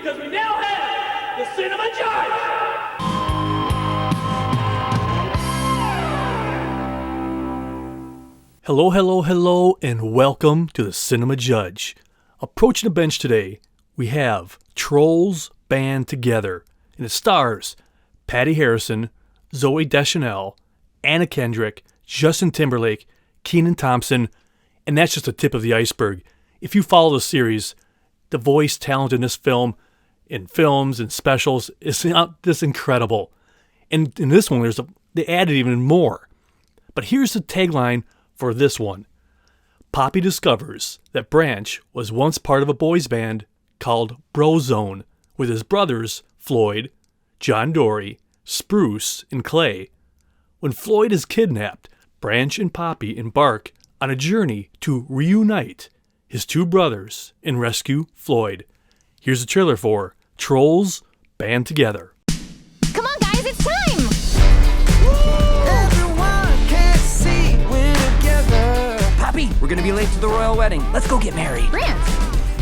because we now have the Cinema Judge! Hello, hello, hello, and welcome to the Cinema Judge. Approaching the bench today, we have Trolls Band Together, and it stars Patti Harrison, Zoe Deschanel, Anna Kendrick, Justin Timberlake, Keenan Thompson, and that's just the tip of the iceberg. If you follow the series, the voice talent in this film, in films and specials, is just incredible. And in this one, they added even more. But here's the tagline for this one. Poppy discovers that Branch was once part of a boys band called Brozone with his brothers Floyd, John Dory, Spruce, and Clay. When Floyd is kidnapped, Branch and Poppy embark on a journey to reunite his two brothers and rescue Floyd. Here's a trailer for Trolls Band Together. Come on, guys, it's time! Everyone can see we're together. Poppy, we're gonna be late to the royal wedding. Let's go get married. Branch!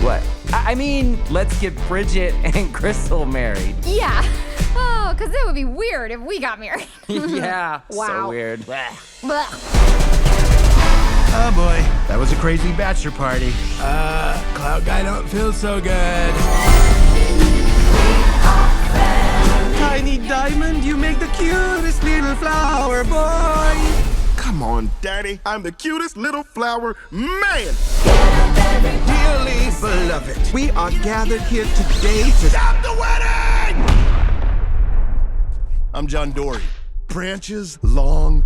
What? I mean, let's get Bridget and Crystal married. Yeah. Oh, because it would be weird if we got married. Yeah, Wow. so weird. Blech. Oh boy, that was a crazy bachelor party. Cloud Guy don't feel so good. Tiny Diamond, you make the cutest little flower boy. Come on, Daddy. I'm the cutest little flower man. Dearly beloved, we are gathered here today to Stop the wedding! I'm John Dory, Branch's long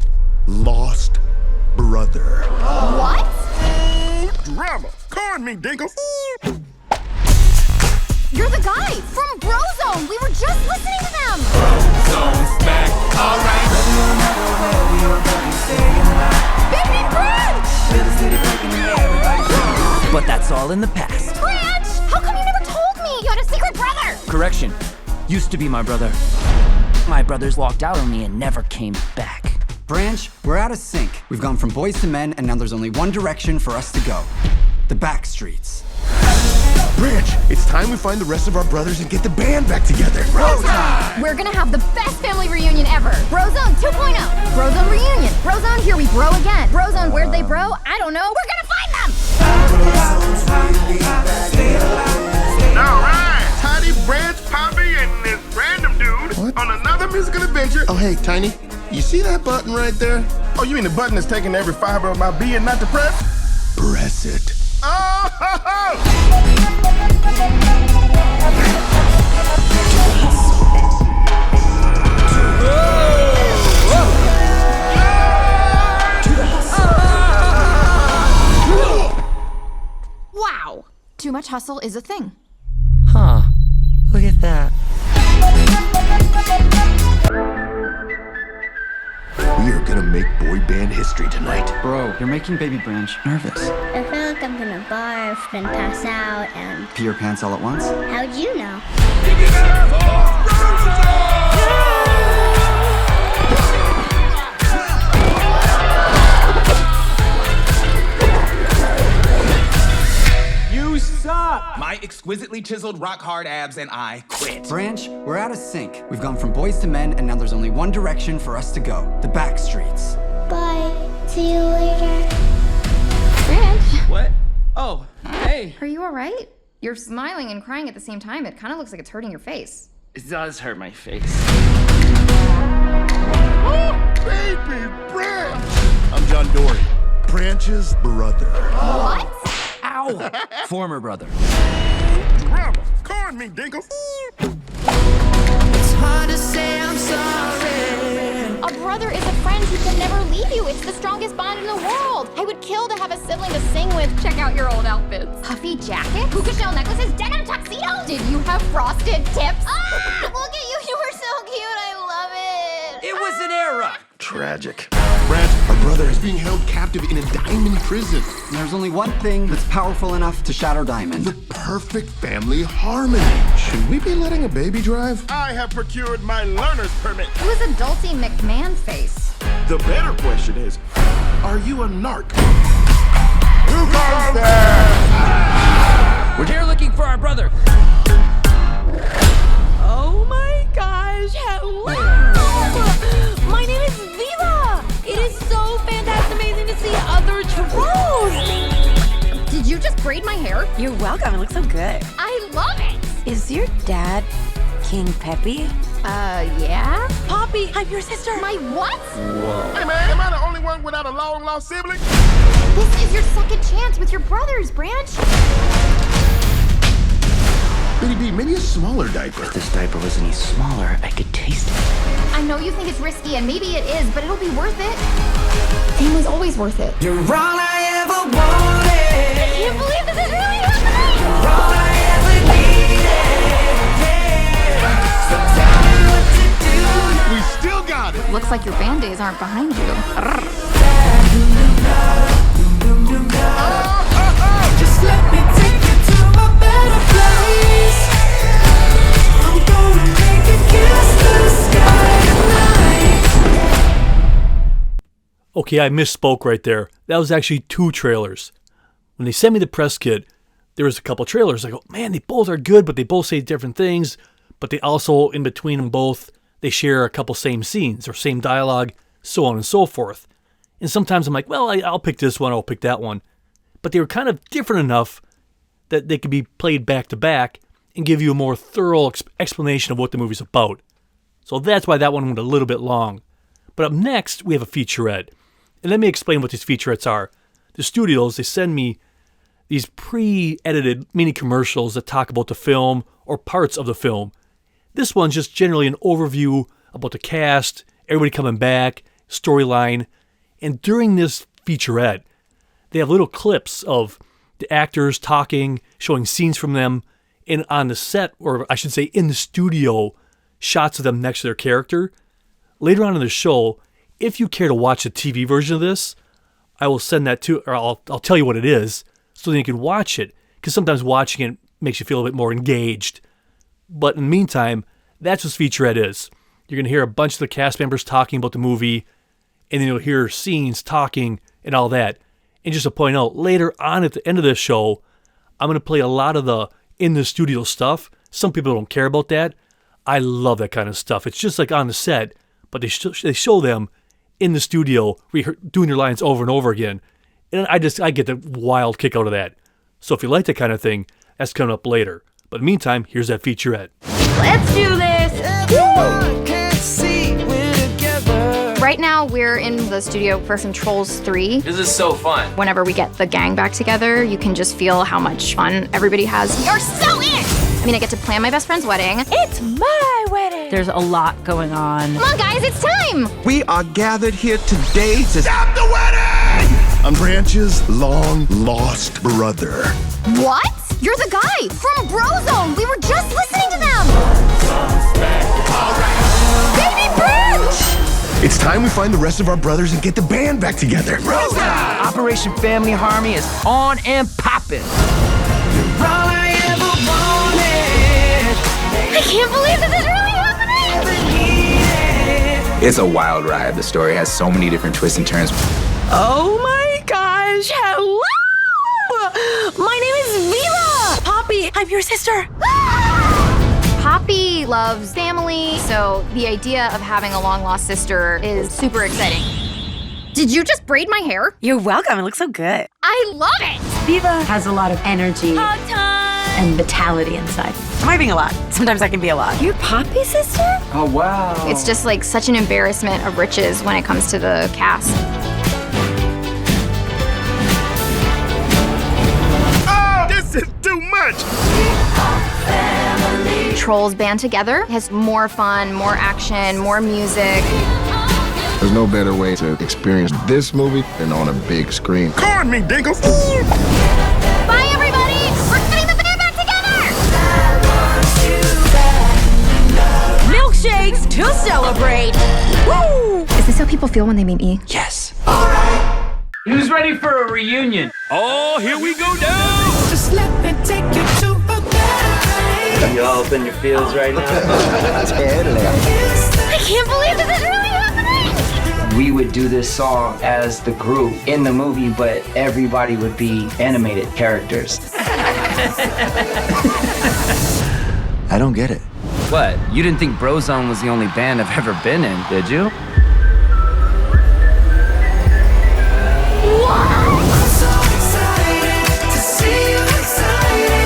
lost brother. What? Drama. Corn me, Dinkle. You're the guy from Brozone! We were just listening to them! Zone's back, alright. Baby Branch! But that's all in the past. Branch! How come you never told me? You had a secret brother! Correction. Used to be my brother. My brothers walked out on me and never came back. Branch, we're out of sync. We've gone from boys to men, and now there's only one direction for us to go. The back streets. Branch, it's time we find the rest of our brothers and get the band back together. We're gonna have the best family reunion ever! Brozone 2.0! Brozone reunion! Brozone, here we bro again! Brozone, where'd they bro? I don't know! We're gonna find them! Alright, Tiny, Branch, Poppy, and this random dude on another musical adventure. Oh, hey, Tiny, you see that button right there? Oh, you mean the button that's taking every fiber of my being not to press? Press it. Oh, ho, ho. Wow! Too much hustle is a thing. Huh. Look at that. We are gonna make boy band history tonight. Bro, you're making baby Branch nervous. I feel like I'm gonna barf and pass out and... Pee your pants all at once? How'd you know? You suck! My exquisitely chiseled rock-hard abs and I quit. Branch, we're out of sync. We've gone from boys to men, and now there's only one direction for us to go. The back streets. Bye. See you later. Branch! What? Oh, hey. Are you alright? You're smiling and crying at the same time. It kind of looks like it's hurting your face. It does hurt my face. Baby Branch! I'm John Dory, Branch's brother. What? Ow! Former brother. Drama. Corn me, Dinkle. It's hard to say I'm sorry. A brother is a friend who can never leave you. It's the strongest bond in the world. I would kill to have a sibling to sing with. Check out your old outfits. Puffy jacket, puka shell necklaces, denim tuxedo. Did you have frosted tips? Ah! Look at you. You were so cute. I love it. It was an era. Tragic. Branch, our brother is being held captive in a diamond prison. And there's only one thing that's powerful enough to shatter Diamond. The perfect family harmony. Should we be letting a baby drive? I have procured my learner's permit. Who's a Dulcie McMahon face? The better question is, are you a narc? Who goes there? We're here looking for our brother. Is your dad King Peppy? Yeah? Poppy, I'm your sister. My what? Hey, man, am I the only one without a long-lost sibling? This is your second chance with your brothers, Branch. Bitty B, maybe a smaller diaper. If this diaper was any smaller, I could taste it. I know you think it's risky, and maybe it is, but it'll be worth it. Family's always worth it. You're all I ever wanted. I can't believe this is really happening! You're all I ever needed. Yeah. So tell me what to do. We still got it. Looks like your band days aren't behind you. Just let me take you to a better place. I'm gonna make a kiss the sky tonight. Okay, I misspoke right there. That was actually 2 trailers. When they sent me the press kit, there was a couple trailers. I go, man, they both are good, but they both say different things. But they also, in between them both, they share a couple same scenes or same dialogue, so on and so forth. And sometimes I'm like, well, I'll pick this one, I'll pick that one. But they were kind of different enough that they could be played back to back and give you a more thorough explanation of what the movie's about. So that's why that one went a little bit long. But up next, we have a featurette. And let me explain what these featurettes are. The studios, they send me these pre-edited mini commercials that talk about the film or parts of the film. This one's just generally an overview about the cast, everybody coming back, storyline. And during this featurette, they have little clips of the actors talking, showing scenes from them, and on the set, or I should say in the studio, shots of them next to their character. Later on in the show, if you care to watch the TV version of this, I will send that to, or I'll tell you what it is, so then you can watch it, because sometimes watching it makes you feel a bit more engaged. But in the meantime, that's what this featurette is. You're going to hear a bunch of the cast members talking about the movie, and then you'll hear scenes talking and all that. And just to point out, later on at the end of this show, I'm going to play a lot of the in-the-studio stuff. Some people don't care about that. I love that kind of stuff. It's just like on the set, but they show them in the studio doing their lines over and over again. And I get the wild kick out of that. So if you like that kind of thing, that's coming up later. But in the meantime, here's that featurette. Let's do this! Everyone can see we're together. Right now, we're in the studio for some Trolls 3. This is so fun. Whenever we get the gang back together, you can just feel how much fun everybody has. You're so in! I mean, I get to plan my best friend's wedding. It's my wedding. There's a lot going on. Come on, guys, it's time! We are gathered here today to Stop the wedding! I'm Branch's long-lost brother. What? You're the guy from Brozone! We were just listening to them! Baby Branch! It's time we find the rest of our brothers and get the band back together. Operation Family Harmony is on and popping. all I ever wanted. I can't believe this is really happening! It's a wild ride. The story has so many different twists and turns. Oh my gosh, hello! My name is Viva! Poppy, I'm your sister. Poppy loves family, so the idea of having a long-lost sister is super exciting. Did you just braid my hair? You're welcome, it looks so good. I love it! Viva has a lot of energy and vitality inside. Am I being a lot? Sometimes I can be a lot. You're Poppy's sister? Oh, wow. It's just like such an embarrassment of riches when it comes to the cast. Oh, this is too much! Trolls band together has more fun, more action, more music. There's no better way to experience this movie than on a big screen. Card me, Dinkles! Bye, everybody! We're getting the band back together! Milkshakes to celebrate! Woo! Is this how people feel when they meet me? Yes. Who's ready for a reunion? Oh, here we go now! Just let me take you to a better place. You all up in your fields right now? I can't believe this is really happening! We would do this song as the group in the movie, but everybody would be animated characters. I don't get it. What? You didn't think Brozone was the only band I've ever been in, did you? I'm so excited to see you excited.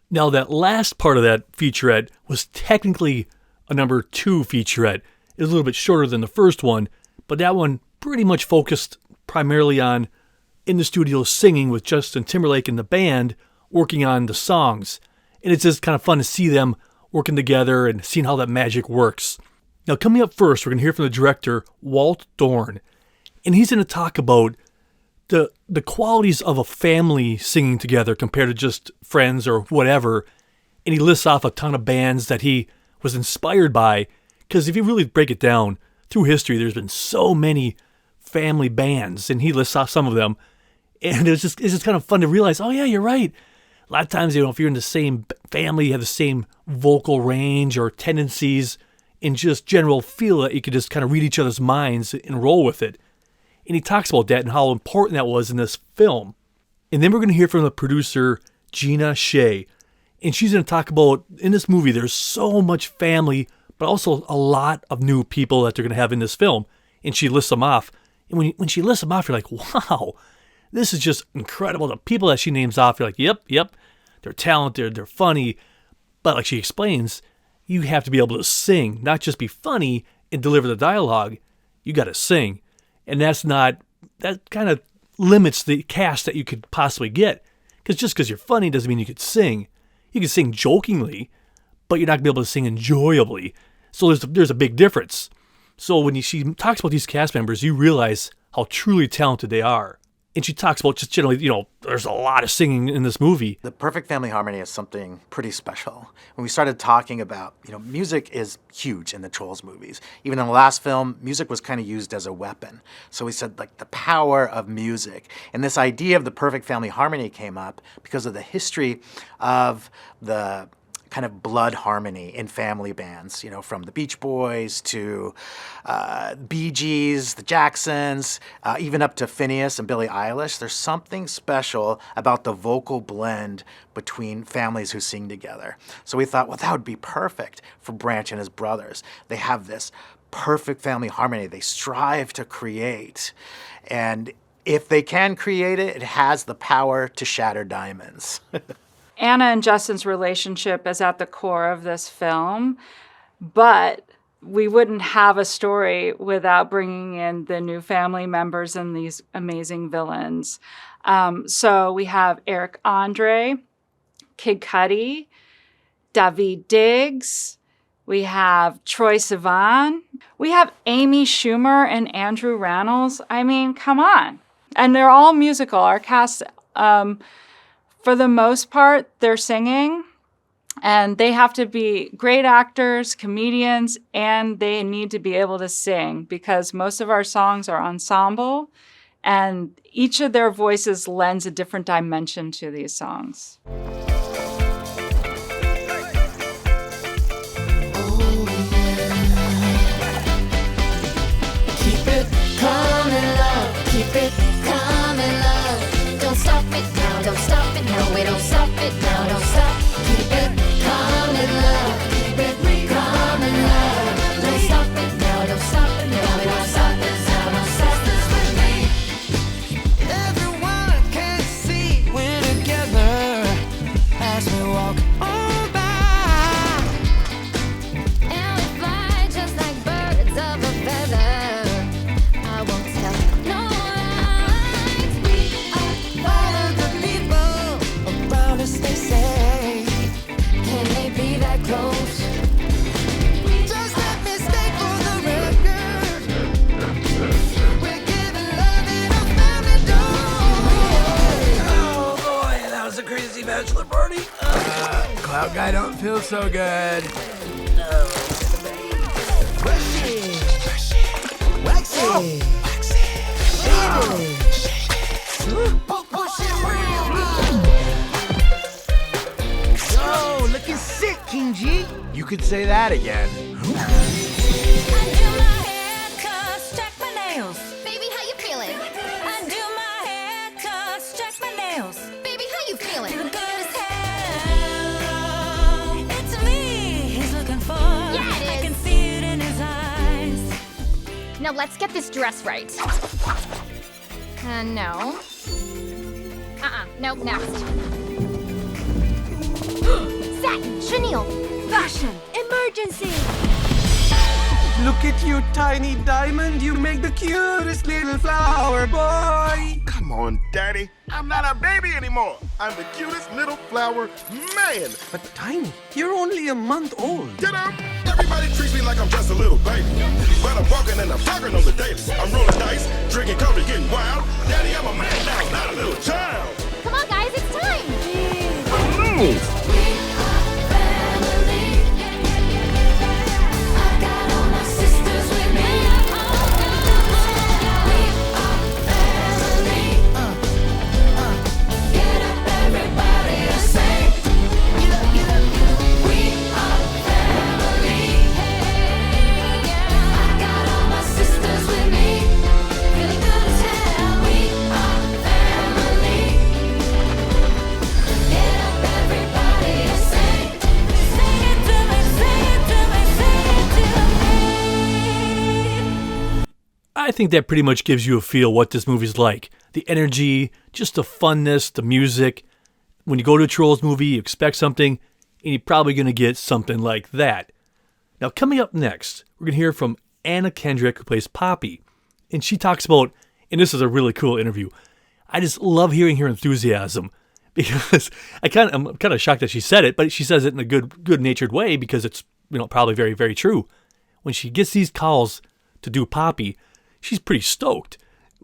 Now, that last part of that featurette was technically a number 2 featurette. It was a little bit shorter than the first one, but that one pretty much focused primarily on in the studio singing with Justin Timberlake and the band working on the songs. And it's just kind of fun to see them working together and seeing how that magic works. Now, coming up first, we're going to hear from the director, Walt Dorn. And he's going to talk about the qualities of a family singing together compared to just friends or whatever. And he lists off a ton of bands that he was inspired by. Because if you really break it down, through history, there's been so many family bands. And he lists off some of them. And it's just kind of fun to realize, oh yeah, you're right. A lot of times, if you're in the same family, you have the same vocal range or tendencies and just general feel that you could just kind of read each other's minds and roll with it. And he talks about that and how important that was in this film. And then we're going to hear from the producer, Gina Shea. And she's going to talk about, in this movie, there's so much family, but also a lot of new people that they're going to have in this film. And she lists them off. And when she lists them off, you're like, wow, this is just incredible. The people that she names off, you're like, yep, they're talented, they're funny. But like she explains, you have to be able to sing, not just be funny and deliver the dialogue. You got to sing. And that kind of limits the cast that you could possibly get. Because just because you're funny doesn't mean you could sing. You can sing jokingly, but you're not going to be able to sing enjoyably. So there's a big difference. So when she talks about these cast members, you realize how truly talented they are. And she talks about just generally, there's a lot of singing in this movie. The perfect family harmony is something pretty special. When we started talking about, music is huge in the Trolls movies. Even in the last film, music was kind of used as a weapon. So we said, the power of music. And this idea of the perfect family harmony came up because of the history of the kind of blood harmony in family bands, from the Beach Boys to Bee Gees, the Jacksons, even up to Phineas and Billie Eilish. There's something special about the vocal blend between families who sing together. So we thought, that would be perfect for Branch and his brothers. They have this perfect family harmony they strive to create. And if they can create it, it has the power to shatter diamonds. Anna and Justin's relationship is at the core of this film, but we wouldn't have a story without bringing in the new family members and these amazing villains. So we have Eric Andre, Kid Cudi, Daveed Diggs, we have Troye Sivan, we have Amy Schumer and Andrew Rannells. I mean, come on. And they're all musical. Our cast, for the most part, they're singing, and they have to be great actors, comedians, and they need to be able to sing because most of our songs are ensemble, and each of their voices lends a different dimension to these songs. Keep it coming, love. Keep it coming, love. Don't stop it now. Don't stop it now. We don't stop it now. Don't stop. Keep it coming, love. Keep it coming, love. Don't stop it now. Don't stop it now. We don't stop it now. Don't stop this with me. Everyone can see we're together as we walk on by. And we fly just like birds of a feather. I won't tell no lies. We are all of the people around us. They say, can they be that close? Just let me stay for the record. We're giving love in a family dose. Oh boy, that was a crazy bachelor party. Cloud guy don't feel so good. Waxy. Yo, looking sick, King G. You could say that again. Baby, how you feeling? I do my hair, cuts, check my nails. Baby, how you feeling? Good as hell. It's me he's looking for. Yeah, it is. I can see it in his eyes. Now let's get this dress right. No. Nope, next. millennial. Fashion. Emergency. Look at you, tiny diamond. You make the cutest little flower boy. Come on, Daddy. I'm not a baby anymore. I'm the cutest little flower man. But Tiny, you're only a month old. Get up! Everybody treats me like I'm just a little baby. But I'm walking and I'm talking on the daily. I'm rolling dice, drinking coffee, getting wild. Daddy, I'm a man now, not a little child. Come on, guys, it's time. I think that pretty much gives you a feel what this movie's like. The energy, just the funness, the music. When you go to a Trolls movie, you expect something, and you're probably going to get something like that. Now, coming up next, we're going to hear from Anna Kendrick, who plays Poppy. And she talks about, and this is a really cool interview, I just love hearing her enthusiasm, because I'm kind of shocked that she said it, but she says it in a good-natured way, because it's probably very, very true. When she gets these calls to do Poppy, she's pretty stoked.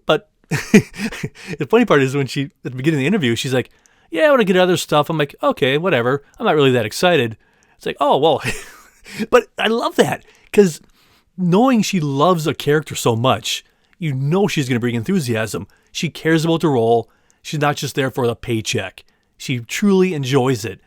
But the funny part is when at the beginning of the interview, she's like, yeah, I want to get other stuff. I'm like, okay, whatever. I'm not really that excited. It's like, oh, well. But I love that, because knowing she loves a character so much, you know she's going to bring enthusiasm. She cares about the role. She's not just there for the paycheck. She truly enjoys it.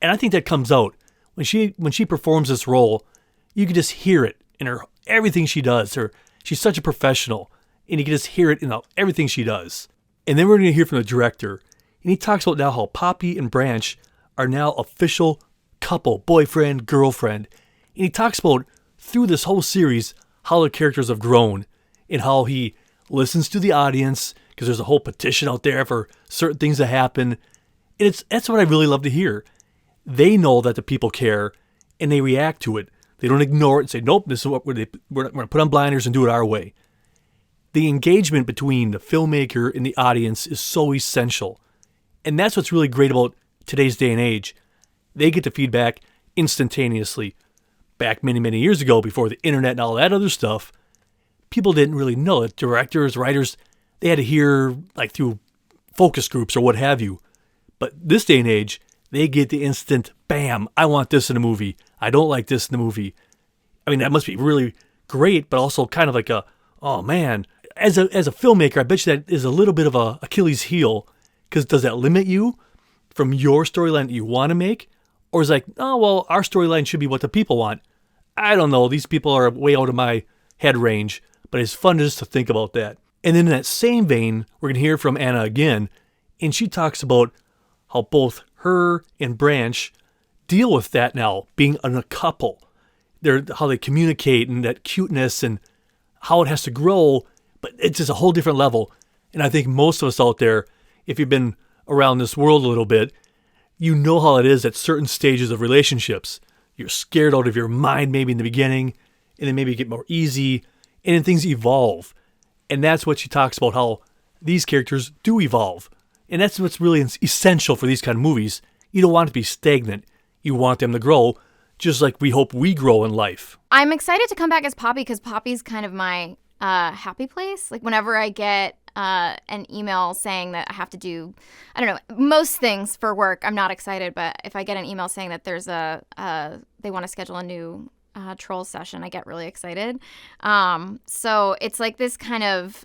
And I think that comes out. When she performs this role, you can just hear it in her everything she does. She's such a professional, and you can just hear it in everything she does. And then we're going to hear from the director, and he talks about now how Poppy and Branch are now official couple, boyfriend, girlfriend. And he talks about, through this whole series, how the characters have grown, and how he listens to the audience, because there's a whole petition out there for certain things to happen. And that's what I really love to hear. They know that the people care, and they react to it. They don't ignore it and say, nope, this is what we're going to put on blinders and do it our way. The engagement between the filmmaker and the audience is so essential. And that's what's really great about today's day and age. They get the feedback instantaneously. Back many, many years ago, before the internet and all that other stuff, people didn't really know it. Directors, writers, they had to hear through focus groups or what have you. But this day and age, they get the instant, bam, I want this in a movie. I don't like this in the movie. I mean, that must be really great, but also kind of like oh man. As a filmmaker, I bet you that is a little bit of a Achilles heel, because does that limit you from your storyline that you want to make? Or is it like, oh, well, our storyline should be what the people want. I don't know. These people are way out of my head range, but it's fun just to think about that. And then in that same vein, we're going to hear from Anna again, and she talks about how both her and Branch deal with that now, being in a couple. How they communicate and that cuteness and how it has to grow, but it's just a whole different level. And I think most of us out there, if you've been around this world a little bit, you know how it is at certain stages of relationships. You're scared out of your mind maybe in the beginning, and then maybe you get more easy, and then things evolve. And that's what she talks about, how these characters do evolve. And that's what's really essential for these kind of movies. You don't want it to be stagnant. You want them to grow, just like we hope we grow in life. I'm excited to come back as Poppy, because Poppy's kind of my happy place. Like, whenever I get an email saying that I have to do, I don't know, most things for work, I'm not excited. But if I get an email saying that there's they want to schedule a new Trolls session, I get really excited. So it's like this kind of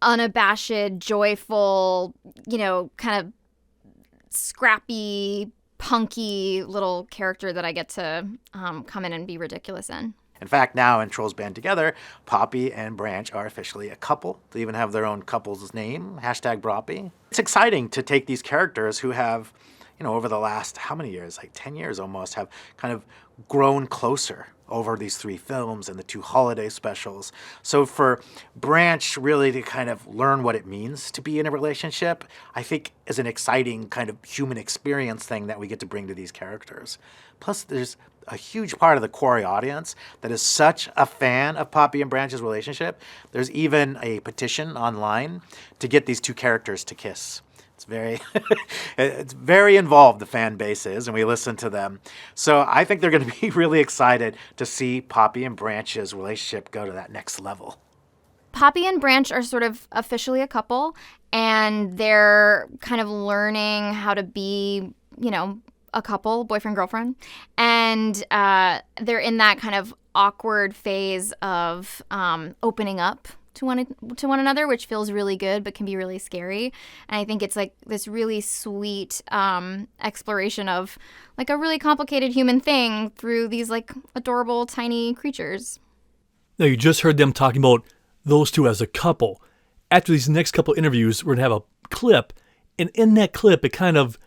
unabashed, joyful, kind of scrappy, punky little character that I get to come in and be ridiculous in. In fact, now in Trolls Band Together, Poppy and Branch are officially a couple. They even have their own couple's name, #Broppy. It's exciting to take these characters who have, over the last, how many years, like 10 years almost, have kind of grown closer over these 3 films and the 2 holiday specials. So for Branch really to kind of learn what it means to be in a relationship, I think is an exciting kind of human experience thing that we get to bring to these characters. Plus, there's a huge part of the Quarry audience that is such a fan of Poppy and Branch's relationship. There's even a petition online to get these 2 characters to kiss. It's very involved, the fan base is, and we listen to them. So I think they're going to be really excited to see Poppy and Branch's relationship go to that next level. Poppy and Branch are sort of officially a couple, and they're kind of learning how to be, a couple, boyfriend, girlfriend. And they're in that kind of awkward phase of opening up to one another, which feels really good but can be really scary. And I think it's like this really sweet exploration of like a really complicated human thing through these like adorable tiny creatures. Now you just heard them talking about those 2 as a couple. After these next couple interviews, we're going to have a clip, and in that clip it kind of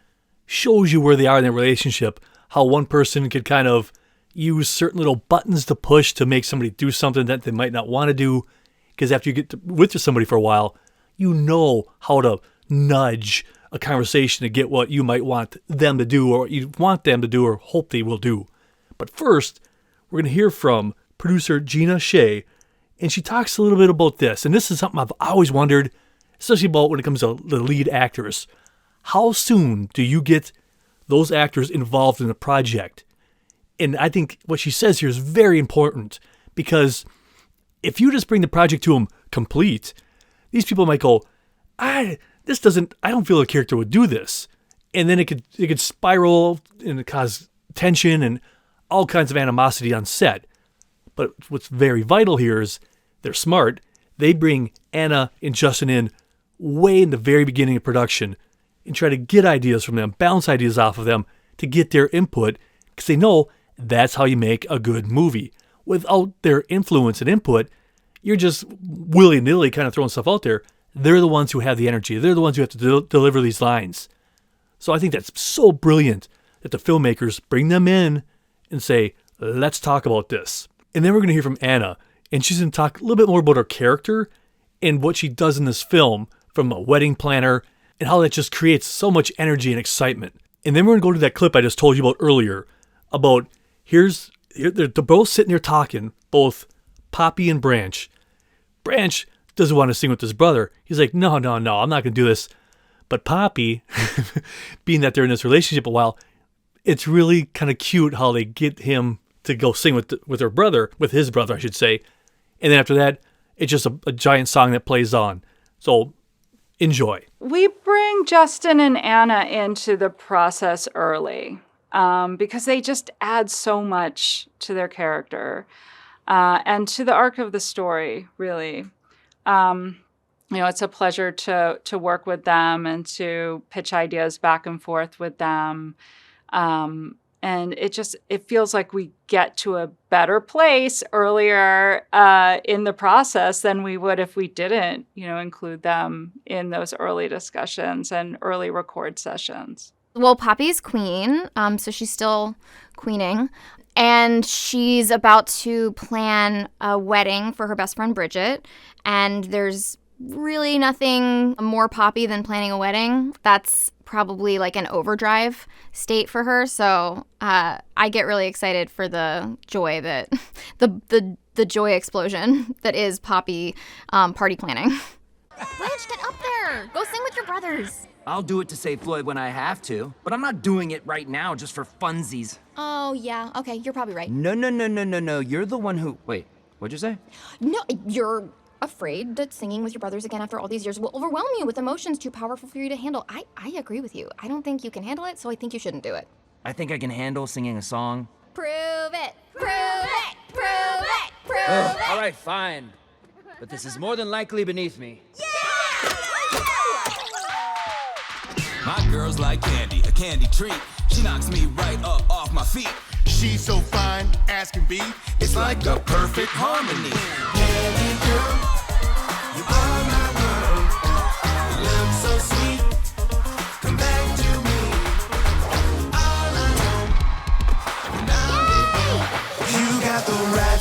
shows you where they are in their relationship, how one person could kind of use certain little buttons to push to make somebody do something that they might not want to do. Because after you get with somebody for a while, you know how to nudge a conversation to get what you might want them to do or what you want them to do or hope they will do. But first, we're going to hear from producer Gina Shea, and she talks a little bit about this. And this is something I've always wondered, especially about when it comes to the lead actors. How soon do you get those actors involved in a project? And I think what she says here is very important, because if you just bring the project to them complete, these people might go, I don't feel a character would do this. And then it could spiral and cause tension and all kinds of animosity on set. But what's very vital here is they're smart. They bring Anna and Justin in way in the very beginning of production and try to get ideas from them, bounce ideas off of them to get their input, because they know that's how you make a good movie. Without their influence and input, you're just willy-nilly kind of throwing stuff out there. They're the ones who have the energy. They're the ones who have to deliver these lines. So I think that's so brilliant that the filmmakers bring them in and say, let's talk about this. And then we're going to hear from Anna, and she's going to talk a little bit more about her character and what she does in this film from a wedding planner and how that just creates so much energy and excitement. And then we're going to go to that clip I just told you about earlier about they're both sitting there talking, both Poppy and Branch. Branch doesn't want to sing with his brother. He's like, no, I'm not going to do this. But Poppy, being that they're in this relationship a while, it's really kind of cute how they get him to go sing with his brother, I should say. And then after that, it's just a giant song that plays on. So enjoy. We bring Justin and Anna into the process early because they just add so much to their character and to the arc of the story, really. It's a pleasure to work with them and to pitch ideas back and forth with them. And it feels like we get to a better place earlier in the process than we would if we didn't, include them in those early discussions and early record sessions. Well, Poppy's queen, so she's still queening. And she's about to plan a wedding for her best friend, Bridget. And there's really nothing more Poppy than planning a wedding. That's probably like an overdrive state for her. So I get really excited for the joy that the joy explosion that is Poppy party planning. Blanche, get up there. Go sing with your brothers. I'll do it to save Floyd when I have to, but I'm not doing it right now just for funsies. Oh, yeah. Okay, you're probably right. No. You're the one who... Wait, what'd you say? No, you're afraid that singing with your brothers again after all these years will overwhelm you with emotions too powerful for you to handle. I agree with you. I don't think you can handle it, so I think you shouldn't do it. I think I can handle singing a song. Prove it! Prove it! Prove it! Prove it! All right, fine. But this is more than likely beneath me. Yeah! My girl's like candy, a candy treat. She knocks me right up off my feet. She's so fine, as can be. It's like a perfect harmony. Candy girl, you are my world. You look so sweet. Come back to me. All I know, and I'll be there. You got the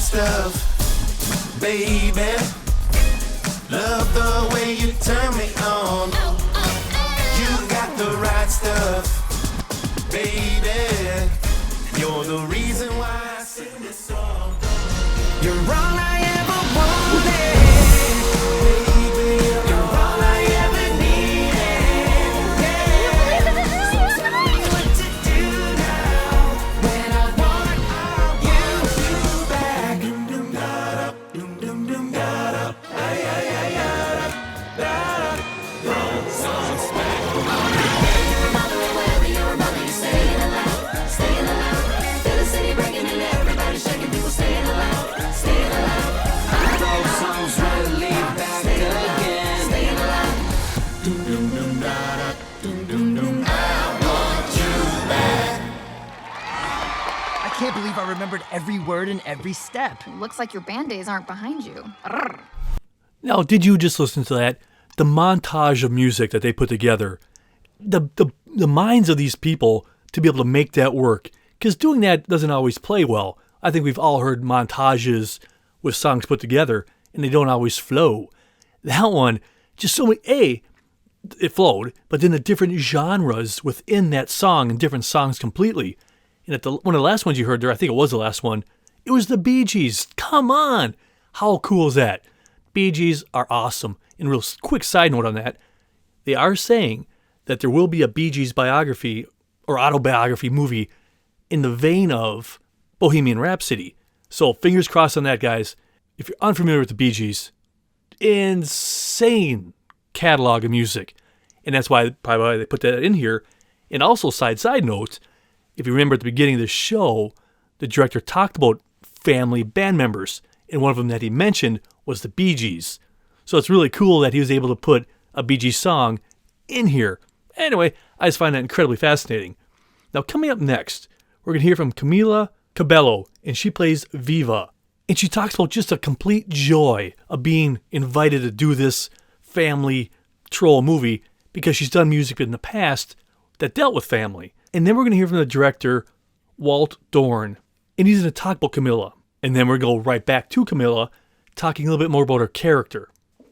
stuff, baby. Love the way you turn me on. You got the right stuff, baby. You're the reason why I sing this song. You're all I ever wanted. You're all I ever needed. Yeah. So tell me what to do now when I want you back. Doom doom da da, doom doom doom da da, ay ay ay ay da da. Wrong songs back. You're a mother and wherever you're a mother, you're staying alive, staying alive. Feel the city breaking and everybody shaking, people staying alive, staying alive. Those songs really back again. Staying alive. Doom doom doom da da, doom doom doom. I want you back. I can't believe I remembered every word and every step. Looks like your band days aren't behind you. Arrgh. Now, did you just listen to that? The montage of music that they put together. The minds of these people to be able to make that work. Because doing that doesn't always play well. I think we've all heard montages with songs put together, and they don't always flow. That one, just so many, it flowed, but then the different genres within that song and different songs completely. And at one of the last ones you heard there, I think it was the last one, it was the Bee Gees. Come on! How cool is that? Bee Gees are awesome. And real quick side note on that, they are saying that there will be a Bee Gees biography or autobiography movie in the vein of Bohemian Rhapsody. So fingers crossed on that, guys. If you're unfamiliar with the Bee Gees, insane catalog of music. And that's why probably why they put that in here. And also, side note, if you remember at the beginning of the show, the director talked about family band members. And one of them that he mentioned was the Bee Gees. So it's really cool that he was able to put a Bee Gees song in here. Anyway, I just find that incredibly fascinating. Now, coming up next, we're going to hear from Camila Cabello, and she plays Viva. And she talks about just a complete joy of being invited to do this family troll movie because she's done music in the past that dealt with family. And then we're going to hear from the director, Walt Dorn. And he's going to talk about Camila. And then we're going to go right back to Camila, talking a little bit more about her character.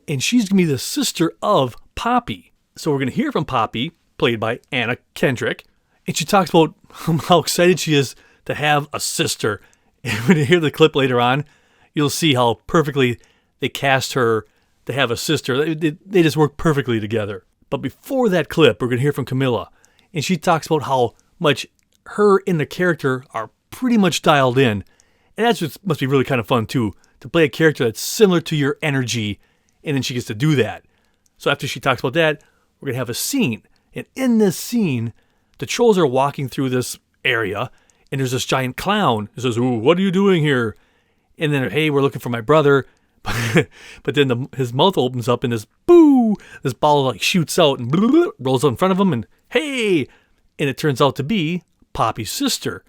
And she's going to be the sister of Poppy. So we're going to hear from Poppy, played by Anna Kendrick. And she talks about how excited she is to have a sister. And when you hear the clip later on, you'll see how perfectly they cast her to have a sister. They just work perfectly together. But before that clip, we're going to hear from Camila. And she talks about how much her and the character are pretty much dialed in. And that's what must be really kind of fun, too, to play a character that's similar to your energy, and then she gets to do that. So after she talks about that, we're going to have a scene. And in this scene, the trolls are walking through this area, and there's this giant clown who says, "Ooh, what are you doing here?" And then, "Hey, we're looking for my brother." But then his mouth opens up, and this ball like shoots out and rolls out in front of him, and "Hey!" And it turns out to be Poppy's sister.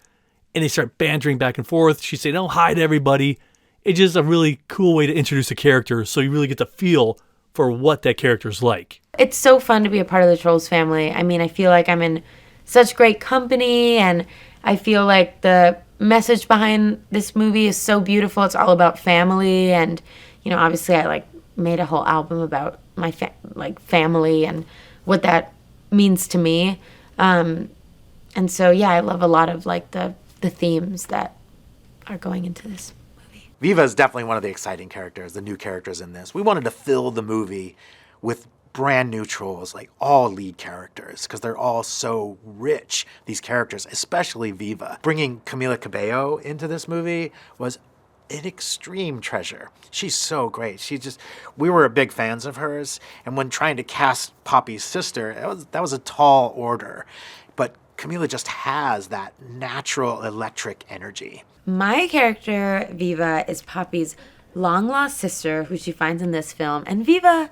And they start bantering back and forth. She's saying, "Oh, hi to everybody." It's just a really cool way to introduce a character so you really get to feel for what that character's like. It's so fun to be a part of the Trolls family. I mean, I feel like I'm in such great company, and I feel like the message behind this movie is so beautiful. It's all about family, and, you know, obviously I made a whole album about my family and what that means to me. And so, yeah, I love a lot of the themes that are going into this movie. Viva is definitely one of the exciting characters, the new characters in this. We wanted to fill the movie with brand new trolls, like all lead characters, because they're all so rich, these characters, especially Viva. Bringing Camila Cabello into this movie was an extreme treasure. She's so great. We were big fans of hers, and when trying to cast Poppy's sister, that was a tall order. But Camila just has that natural electric energy. My character, Viva, is Poppy's long-lost sister, who she finds in this film. And Viva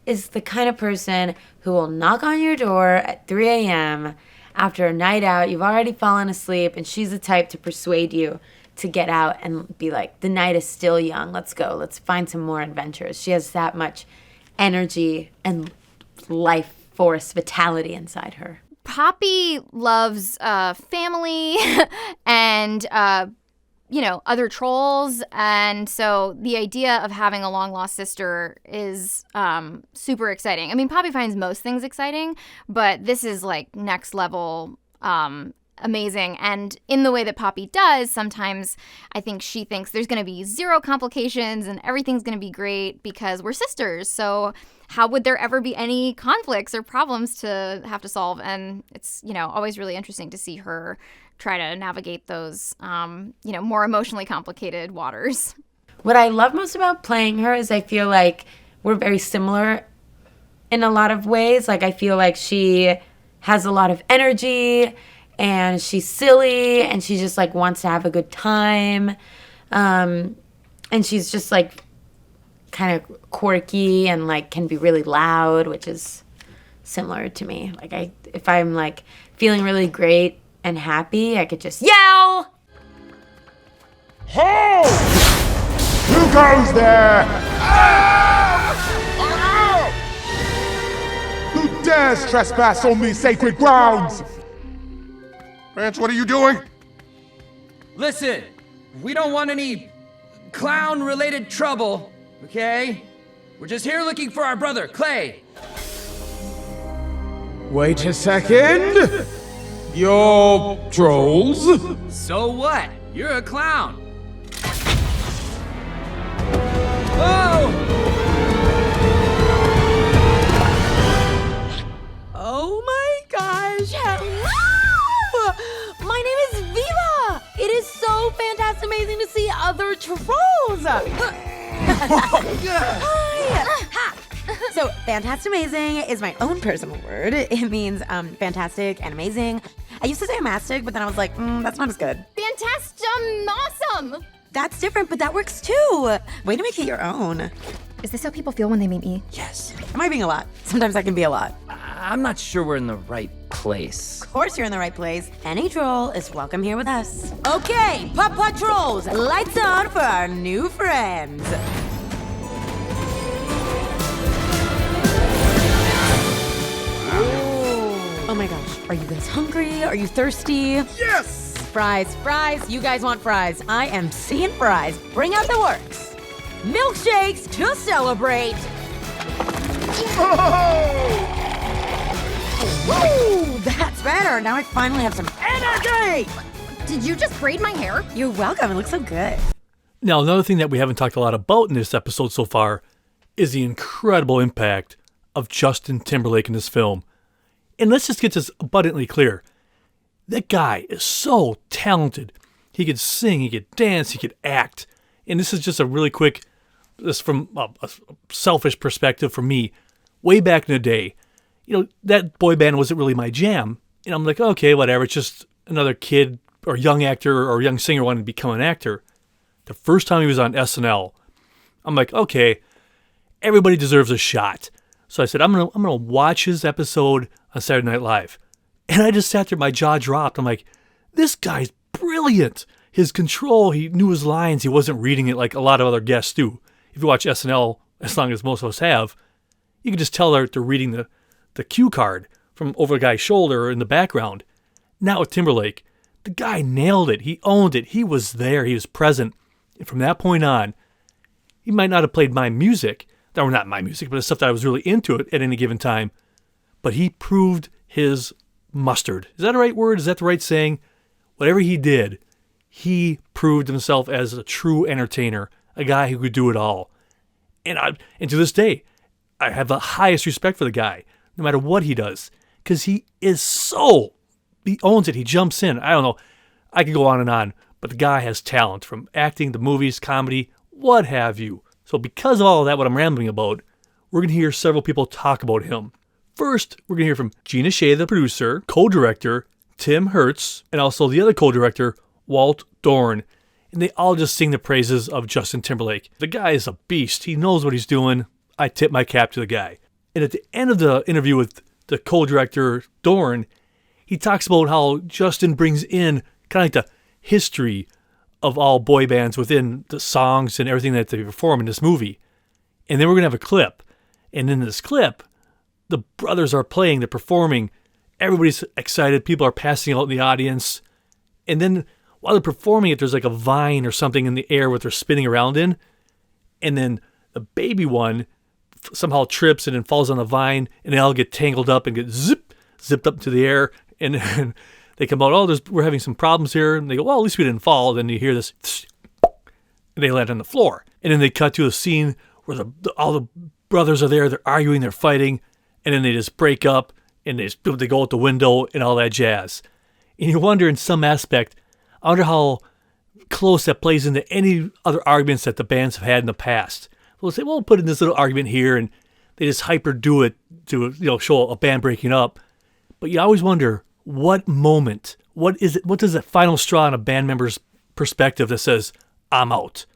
is the kind of person who will knock on your door at 3 a.m. after a night out. You've already fallen asleep, and she's the type to persuade you to get out and be like, the night is still young. Let's go. Let's find some more adventures. She has that much energy and life force, vitality inside her. Poppy loves family and, other trolls. And so the idea of having a long lost sister is super exciting. I mean, Poppy finds most things exciting, but this is like next level amazing. And in the way that Poppy does, sometimes I think she thinks there's going to be zero complications and everything's going to be great because we're sisters. So how would there ever be any conflicts or problems to have to solve? And it's, always really interesting to see her try to navigate those, more emotionally complicated waters. What I love most about playing her is I feel like we're very similar in a lot of ways. Like, I feel like she has a lot of energy and she's silly and she just like wants to have a good time. And she's just like kind of quirky and like can be really loud, which is similar to me. Like if I'm like feeling really great and happy, I could just yell. Ho! Who goes there? Who dares trespass on these sacred grounds? Branch, what are you doing? Listen, we don't want any clown-related trouble, okay? We're just here looking for our brother, Clay. Wait a second. You're trolls? So what? You're a clown. Oh! Oh my gosh, hello! My name is Viva! It is so fantastic, amazing to see other trolls! Hi! So, fantastic amazing is my own personal word. It means fantastic and amazing. I used to say amastic, but then I was like, that's not as good. Fantastic, awesome! That's different, but that works too. Way to make it your own. Is this how people feel when they meet me? Yes. Am I being a lot? Sometimes I can be a lot. I'm not sure we're in the right place. Of course you're in the right place. Any troll is welcome here with us. Okay, Pop Trolls, lights on for our new friends. Oh my gosh, are you guys hungry? Are you thirsty? Yes! Fries, you guys want fries. I am seeing fries. Bring out the works. Milkshakes to celebrate. Woo, that's better. Now I finally have some energy. Did you just braid my hair? You're welcome, it looks so good. Now, another thing that we haven't talked a lot about in this episode so far is the incredible impact of Justin Timberlake in this film. And let's just get this abundantly clear. That guy is so talented. He could sing, he could dance, he could act. And this is just a really quick, this from a selfish perspective for me. Way back in the day, that boy band wasn't really my jam. And I'm like, okay, whatever. It's just another kid or young actor or young singer wanting to become an actor. The first time he was on SNL, I'm like, okay, everybody deserves a shot. So I said, I'm gonna watch his episode on Saturday Night Live. And I just sat there, my jaw dropped. I'm like, this guy's brilliant. His control, he knew his lines. He wasn't reading it like a lot of other guests do. If you watch SNL, as long as most of us have, you can just tell they're reading the cue card from over a guy's shoulder or in the background. Now with Timberlake, the guy nailed it. He owned it. He was there. He was present. And from that point on, he might not have played my music, or not my music, but the stuff that I was really into at any given time, but he proved his mustard. Is that a right word? Is that the right saying? Whatever he did, he proved himself as a true entertainer, a guy who could do it all. And to this day, I have the highest respect for the guy, no matter what he does, because he owns it. He jumps in. I don't know. I could go on, but the guy has talent from acting to movies, comedy, what have you. So because of all of that, what I'm rambling about, we're going to hear several people talk about him. First, we're going to hear from Gina Shea, the producer, co-director, Tim Hertz, and also the other co-director, Walt Dorn. And they all just sing the praises of Justin Timberlake. The guy is a beast. He knows what he's doing. I tip my cap to the guy. And at the end of the interview with the co-director, Dorn, he talks about how Justin brings in kind of like the history of all boy bands within the songs and everything that they perform in this movie. And then we're going to have a clip. And in this clip, the brothers are playing, they're performing. Everybody's excited. People are passing out in the audience. And then while they're performing it, there's like a vine or something in the air what they're spinning around in. And then the baby one somehow trips and then falls on the vine, and they all get tangled up and get zipped up into the air. And then they come out, oh, we're having some problems here. And they go, well, at least we didn't fall. Then you hear this, and they land on the floor. And then they cut to a scene where all the brothers are there, they're arguing, they're fighting, and then they just break up, and they go out the window and all that jazz. And you wonder in some aspect, I wonder how close that plays into any other arguments that the bands have had in the past. We'll say, well, we'll put in this little argument here, and they just hyper-do it to show a band breaking up. But you always wonder, what moment, what is it? What does that final straw in a band member's perspective that says, I'm out?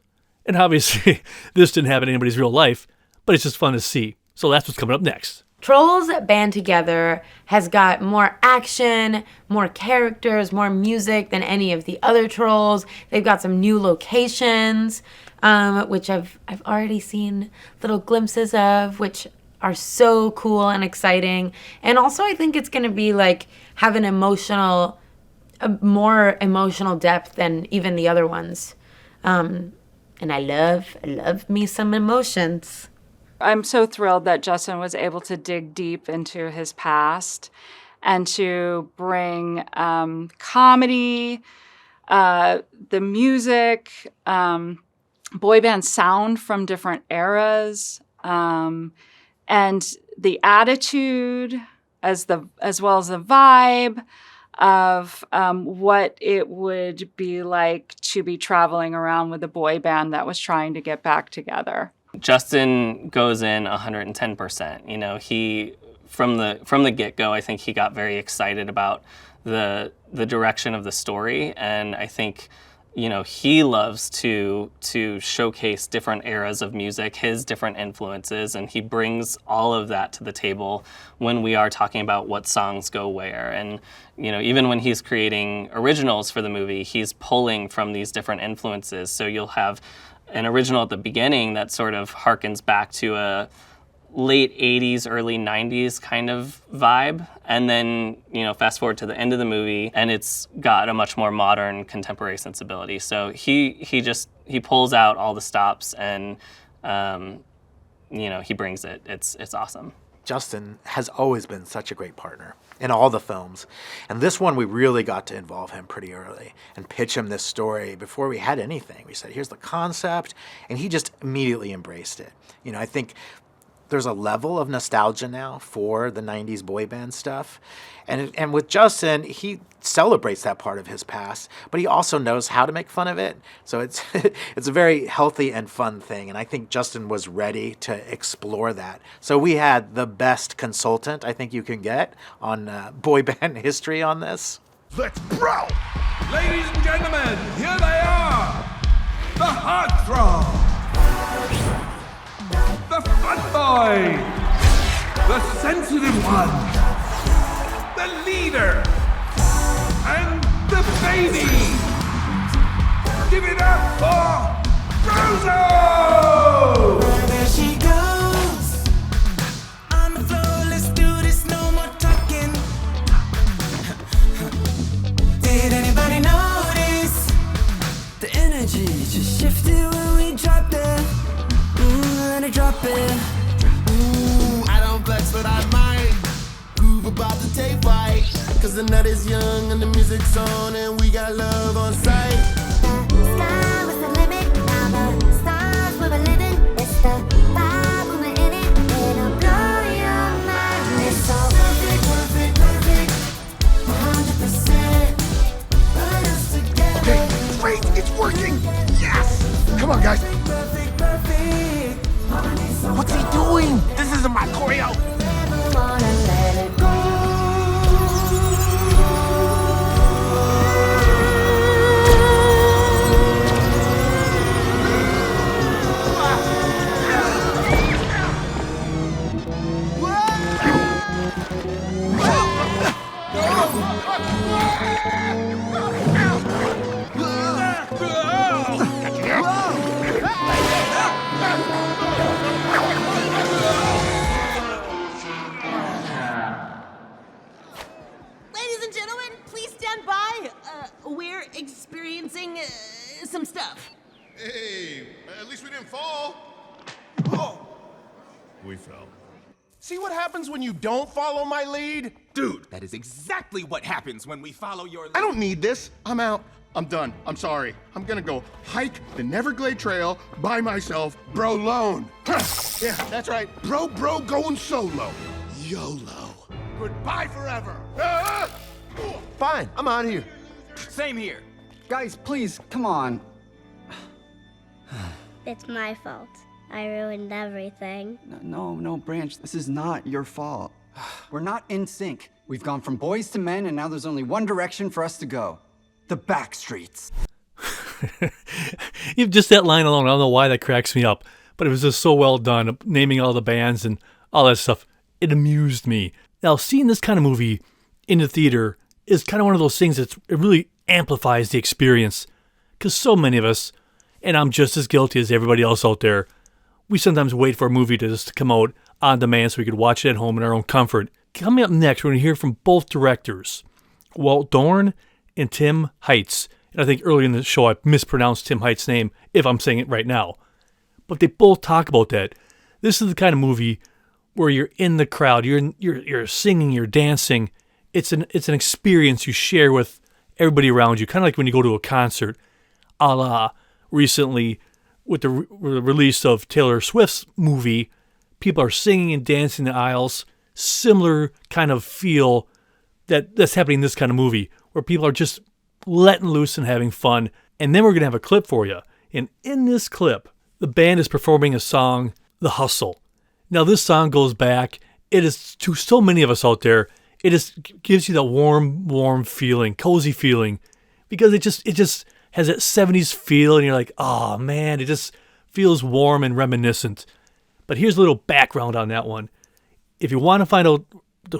And obviously, this didn't happen in anybody's real life, but it's just fun to see. So that's what's coming up next. Trolls Band Together has got more action, more characters, more music than any of the other Trolls. They've got some new locations, which I've already seen little glimpses of, which are so cool and exciting. And also I think it's going to be like have a more emotional depth than even the other ones. And I love me some emotions. I'm so thrilled that Justin was able to dig deep into his past and to bring comedy, the music, boy band sound from different eras, and the attitude as well as the vibe of what it would be like to be traveling around with a boy band that was trying to get back together. Justin goes in 110%. You know, he from the get-go, I think he got very excited about the direction of the story, and I think, you know, he loves to showcase different eras of music, his different influences, and he brings all of that to the table when we are talking about what songs go where. And, you know, even when he's creating originals for the movie, he's pulling from these different influences. So you'll have an original at the beginning that sort of harkens back to a late 80s, early 90s kind of vibe. And then, you know, fast forward to the end of the movie and it's got a much more modern contemporary sensibility. So he pulls out all the stops and, you know, he brings it. It's awesome. Justin has always been such a great partner in all the films. And this one, we really got to involve him pretty early and pitch him this story before we had anything. We said, here's the concept, and he just immediately embraced it. You know, I think there's a level of nostalgia now for the 90s boy band stuff. And with Justin, he celebrates that part of his past, but he also knows how to make fun of it. So it's it's a very healthy and fun thing. And I think Justin was ready to explore that. So we had the best consultant I think you can get on boy band history on this. Let's bro! Ladies and gentlemen, here they are! The heartthrob! The fun boy! The sensitive one! The leader! And the baby! Give it up for Roso! There she goes! On the floor, let's do this, no more talking. Did anybody notice? The energy just shifted when we dropped it. Let it drop it. Ooh, I don't flex, but I might. Groove about to take flight. Cause the nut is young and the music's on and we got love on sight. The sky was the limit, now the stars where we're living. It's the vibe when we're in it. It'll blow your mind. It's so perfect, perfect, perfect. 100%. Put us together. Okay, great, it's working! Yes! Come on, guys. Perfect, perfect. What's he doing? This isn't my choreo. Never wanna let it go. experiencing some stuff. Hey, at least we didn't fall. Oh. We fell. See what happens when you don't follow my lead? Dude, that is exactly what happens when we follow your lead. I don't need this. I'm out. I'm done. I'm sorry. I'm gonna go hike the Neverglade Trail by myself, bro lone. Yeah, that's right. Bro going solo. YOLO. Goodbye forever. Fine, I'm out of here. Same here. Guys, please, come on. It's my fault. I ruined everything. No, Branch, this is not your fault. We're not in sync. We've gone from boys to men, and now there's only one direction for us to go. The back streets. Just that line alone, I don't know why that cracks me up, but it was just so well done, naming all the bands and all that stuff. It amused me. Now, seeing this kind of movie in the theater is kind of one of those things that it really amplifies the experience. Because so many of us, and I'm just as guilty as everybody else out there, we sometimes wait for a movie to just come out on demand so we could watch it at home in our own comfort. Coming up next, we're going to hear from both directors, Walt Dorn and Tim Heights. And I think earlier in the show I mispronounced Tim Heights' name, if I'm saying it right now. But they both talk about that. This is the kind of movie where you're in the crowd, you're singing, you're dancing. It's an experience you share with everybody around you, kind of like when you go to a concert, a la recently with the release of Taylor Swift's movie. People are singing and dancing in the aisles. Similar kind of feel that's happening in this kind of movie, where people are just letting loose and having fun. And then we're going to have a clip for you. And in this clip, the band is performing a song, The Hustle. Now, this song goes back. It is to so many of us out there. It just gives you that warm feeling, cozy feeling, because it just has that 70s feel, and you're like, oh man, it just feels warm and reminiscent. But here's a little background on that one. If you want to find out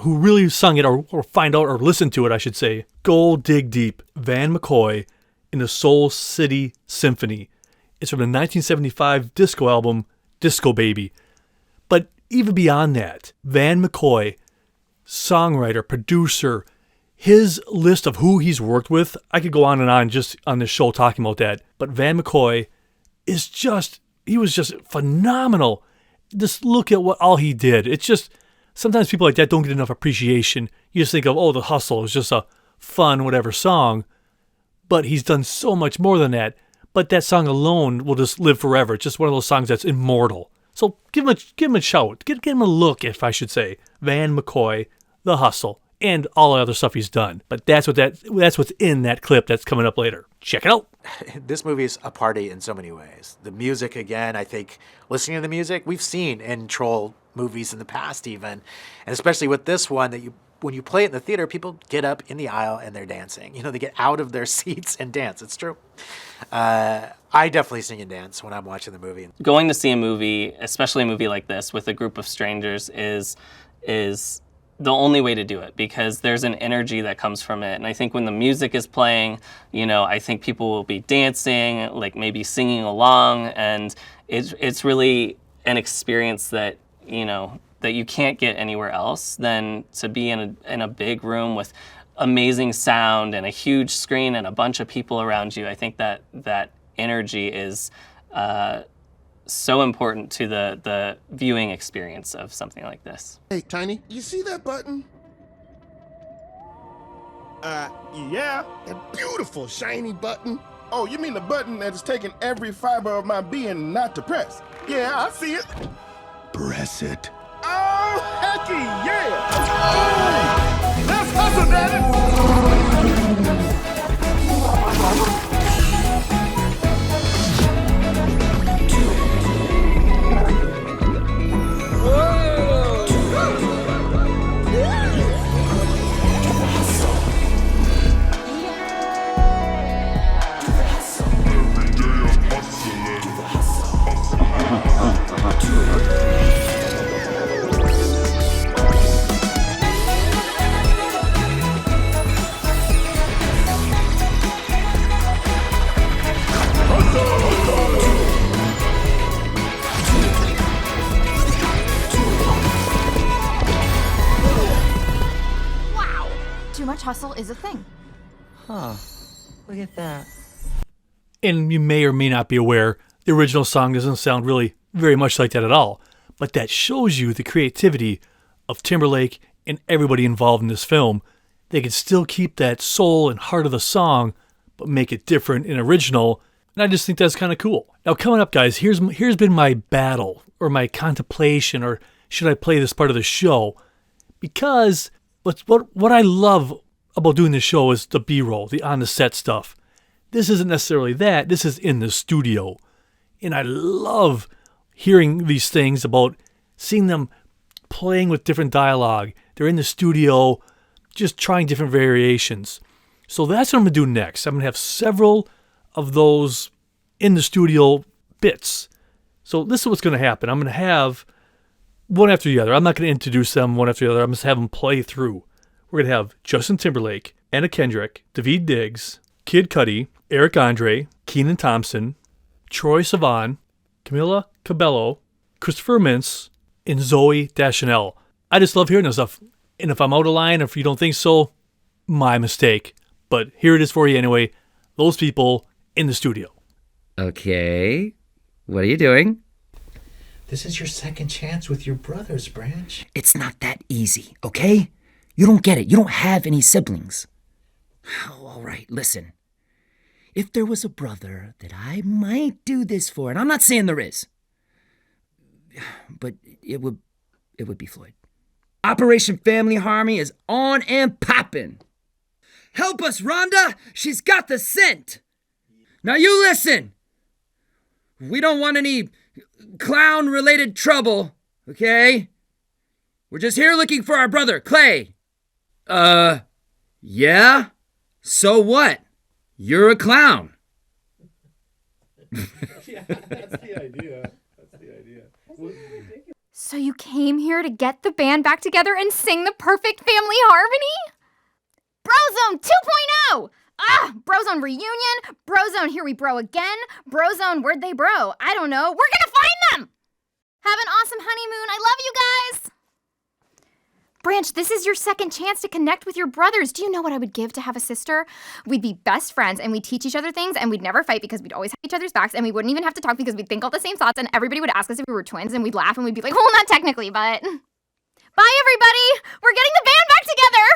who really sung it, or find out or listen to it, I should say, go dig deep. Van McCoy in the Soul City Symphony. It's from the 1975 disco album, Disco Baby. But even beyond that, Van McCoy, songwriter, producer, his list of who he's worked with, I could go on and on just on this show talking about that. But Van McCoy he was just phenomenal. Just look at what all he did. It's just, sometimes people like that don't get enough appreciation. You just think of, oh, The Hustle is just a fun, whatever song. But he's done so much more than that. But that song alone will just live forever. It's just one of those songs that's immortal. So give him a shout. Give him a look, if I should say. Van McCoy, The Hustle, and all the other stuff he's done. But that's what's in that clip that's coming up later. Check it out. This movie is a party in so many ways. The music, again, I think listening to the music, we've seen in troll movies in the past even. And especially with this one, that when you play it in the theater, people get up in the aisle and they're dancing. They get out of their seats and dance. It's true. I definitely sing and dance when I'm watching the movie. Going to see a movie, especially a movie like this, with a group of strangers is the only way to do it, because there's an energy that comes from it. And I think when the music is playing, I think people will be dancing, like maybe singing along, and it's really an experience that, that you can't get anywhere else than to be in a big room with amazing sound and a huge screen and a bunch of people around you. I think that energy is so important to the viewing experience of something like this. Hey, Tiny, you see that button? Yeah, that beautiful shiny button. Oh, you mean the button that has taken every fiber of my being not to press? Yeah, I see it. Press it. Oh, hecky yeah! Oh, let's hustle, daddy! Wow, too much hustle is a thing. Huh. Look at that. And you may or may not be aware, the original song doesn't sound really very much like that at all. But that shows you the creativity of Timberlake and everybody involved in this film. They can still keep that soul and heart of the song, but make it different and original. And I just think that's kind of cool. Now, coming up, guys, here's been my battle or my contemplation, or should I play this part of the show? Because what I love about doing this show is the B-roll, the on-the-set stuff. This isn't necessarily that. This is in the studio. And I love hearing these things about seeing them playing with different dialogue. They're in the studio just trying different variations. So that's what I'm going to do next. I'm going to have several of those in the studio bits. So this is what's going to happen. I'm going to have one after the other. I'm not going to introduce them one after the other. I'm just have them play through. We're going to have Justin Timberlake, Anna Kendrick, Daveed Diggs, Kid Cudi, Eric Andre, Keenan Thompson, Troye Sivan, Camila Cabello, Christopher Mintz, and Zoe Deschanel. I just love hearing this stuff. And if I'm out of line, if you don't think so, my mistake. But here it is for you anyway. Those people in the studio. Okay. What are you doing? This is your second chance with your brothers, Branch. It's not that easy, okay? You don't get it. You don't have any siblings. Oh, all right, listen. If there was a brother that I might do this for, and I'm not saying there is, but it would be Floyd. Operation Family Harmony is on and poppin'. Help us, Rhonda! She's got the scent! Now you listen! We don't want any clown-related trouble, okay? We're just here looking for our brother, Clay. Yeah? So what? You're a clown. Yeah, that's the idea. So you came here to get the band back together and sing the perfect family harmony? Brozone 2.0! Brozone reunion, Brozone here we bro again, Brozone where'd they bro? I don't know, we're gonna find them! Have an awesome honeymoon, I love you guys! Branch, this is your second chance to connect with your brothers. Do you know what I would give to have a sister? We'd be best friends and we'd teach each other things and we'd never fight because we'd always have each other's backs and we wouldn't even have to talk because we'd think all the same thoughts and everybody would ask us if we were twins and we'd laugh and we'd be like, well, not technically, but... Bye, everybody! We're getting the band back together!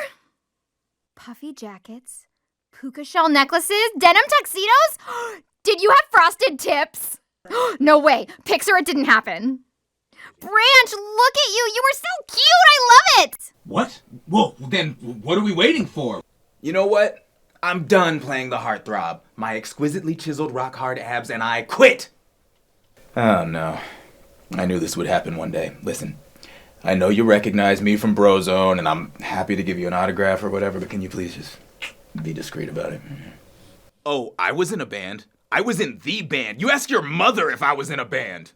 Puffy jackets, puka shell necklaces, denim tuxedos? Did you have frosted tips? No way, Pixar, it didn't happen. Branch, look at you! You were so cute! I love it! What? Well, then what are we waiting for? You know what? I'm done playing the heartthrob. My exquisitely chiseled rock-hard abs and I quit! Oh, no. I knew this would happen one day. Listen, I know you recognize me from Brozone, and I'm happy to give you an autograph or whatever, but can you please just be discreet about it? Oh, I was in a band. I was in the band. You ask your mother if I was in a band.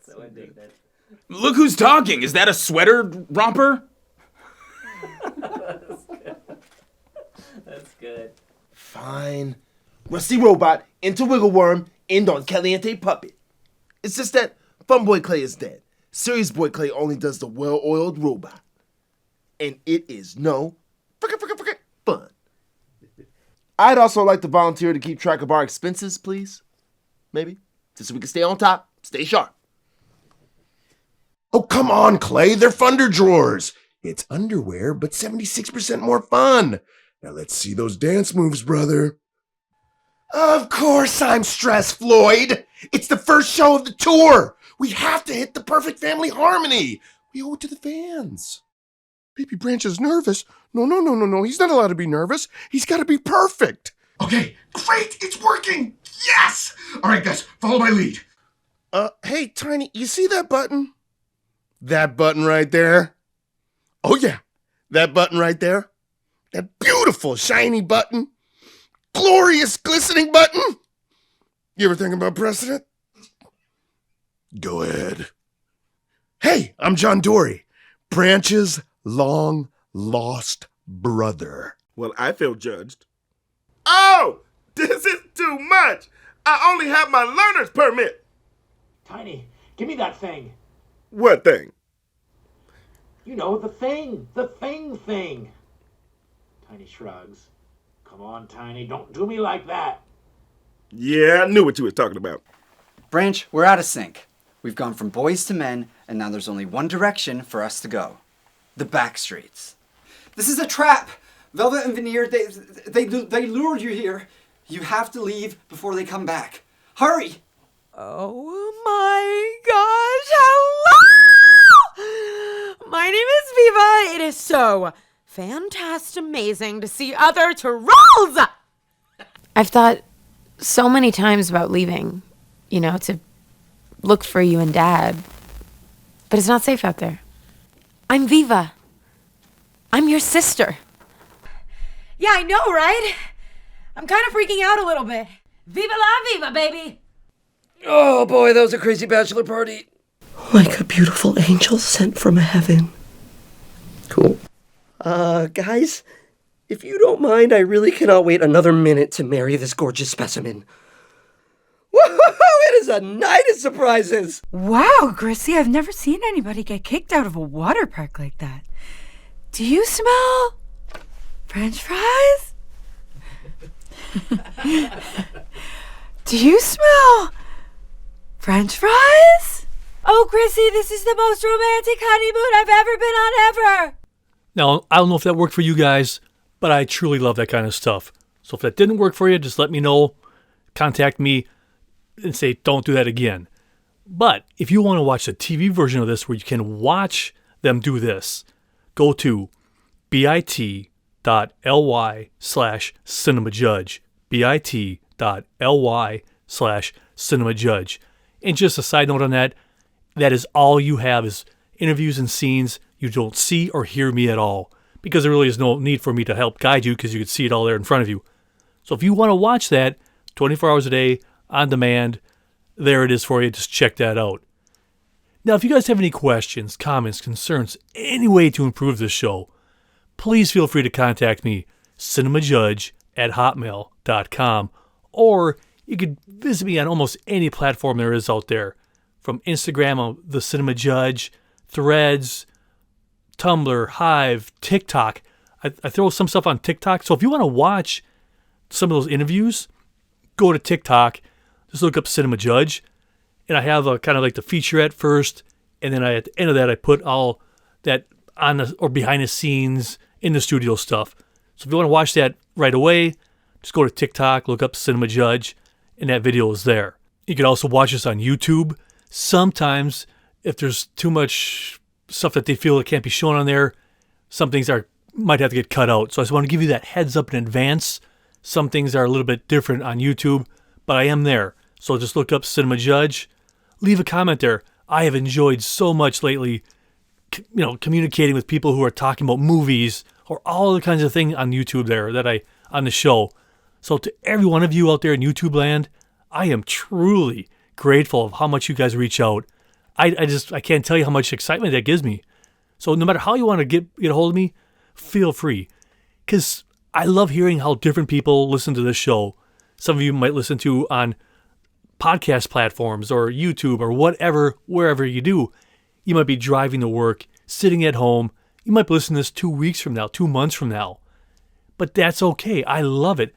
So indignant. Look who's talking. Is that a sweater romper? That's good. Fine. Rusty Robot into Wiggle Worm in Don Caliente Puppet. It's just that Fun Boy Clay is dead. Serious Boy Clay only does the well-oiled robot. And it is no frickin' fun. I'd also like to volunteer to keep track of our expenses, please. Maybe. Just so we can stay on top, stay sharp. Oh, come on, Clay. They're Funder drawers. It's underwear, but 76% more fun. Now let's see those dance moves, brother. Of course I'm stressed, Floyd. It's the first show of the tour. We have to hit the perfect family harmony. We owe it to the fans. Baby Branch is nervous. No. He's not allowed to be nervous. He's got to be perfect. Okay, great. It's working. Yes. All right, guys, follow my lead. Hey, Tiny, you see that button? That button right there? Oh, yeah. That button right there? That beautiful, shiny button? Glorious, glistening button? You ever think about pressing it? Go ahead. Hey, I'm John Dory, Branch's long-lost brother. Well, I feel judged. Oh, this is too much. I only have my learner's permit. Tiny, give me that thing. What thing? You know, the thing. The thing. Tiny shrugs. Come on, Tiny, don't do me like that. Yeah, I knew what you was talking about. Branch, we're out of sync. We've gone from boys to men, and now there's only one direction for us to go. The back streets. This is a trap! Velvet and Veneer, they lured you here. You have to leave before they come back. Hurry! Oh my gosh, hello! My name is Viva. It is so fantastic amazing to see other trolls! I've thought so many times about leaving, to look for you and Dad. But it's not safe out there. I'm Viva. I'm your sister. Yeah, I know, right? I'm kind of freaking out a little bit. Viva la Viva, baby! Oh boy, that was a crazy bachelor party. Like a beautiful angel sent from heaven. Cool. Guys, if you don't mind, I really cannot wait another minute to marry this gorgeous specimen. Woohoo! It is a night of surprises! Wow, Grissy, I've never seen anybody get kicked out of a water park like that. Do you smell French fries? Do you smell French fries? Oh, Grissy, this is the most romantic honeymoon I've ever been on ever! Now, I don't know if that worked for you guys, but I truly love that kind of stuff. So if that didn't work for you, just let me know. Contact me and say, don't do that again. But if you want to watch the TV version of this where you can watch them do this, go to bit.ly/cinemajudge. bit.ly/cinemajudge. And just a side note on that, that is all you have is interviews and scenes. You don't see or hear me at all because there really is no need for me to help guide you because you can see it all there in front of you. So if you want to watch that 24 hours a day on demand, there it is for you. Just check that out. Now, if you guys have any questions, comments, concerns, any way to improve this show, please feel free to contact me, cinemajudge@hotmail.com, or you could visit me on almost any platform there is out there, from Instagram on The Cinema Judge, Threads, Tumblr, Hive, TikTok. I throw some stuff on TikTok. So if you want to watch some of those interviews, go to TikTok, just look up Cinema Judge, and I have a kind of like the featurette first, and then at the end of that, I put all that on the or behind the scenes in the studio stuff. So if you want to watch that right away, just go to TikTok, look up Cinema Judge, and that video is there. You can also watch us on YouTube. Sometimes, if there's too much stuff that they feel that can't be shown on there, some things might have to get cut out. So I just want to give you that heads up in advance. Some things are a little bit different on YouTube, but I am there. So just look up Cinema Judge. Leave a comment there. I have enjoyed so much lately, communicating with people who are talking about movies or all the kinds of things on YouTube there on the show. So to every one of you out there in YouTube land, I am truly grateful of how much you guys reach out. I can't tell you how much excitement that gives me. So no matter how you want to get a hold of me, feel free. Because I love hearing how different people listen to this show. Some of you might listen to on podcast platforms or YouTube or whatever, wherever you do. You might be driving to work, sitting at home. You might be listening to this 2 weeks from now, 2 months from now. But that's okay. I love it.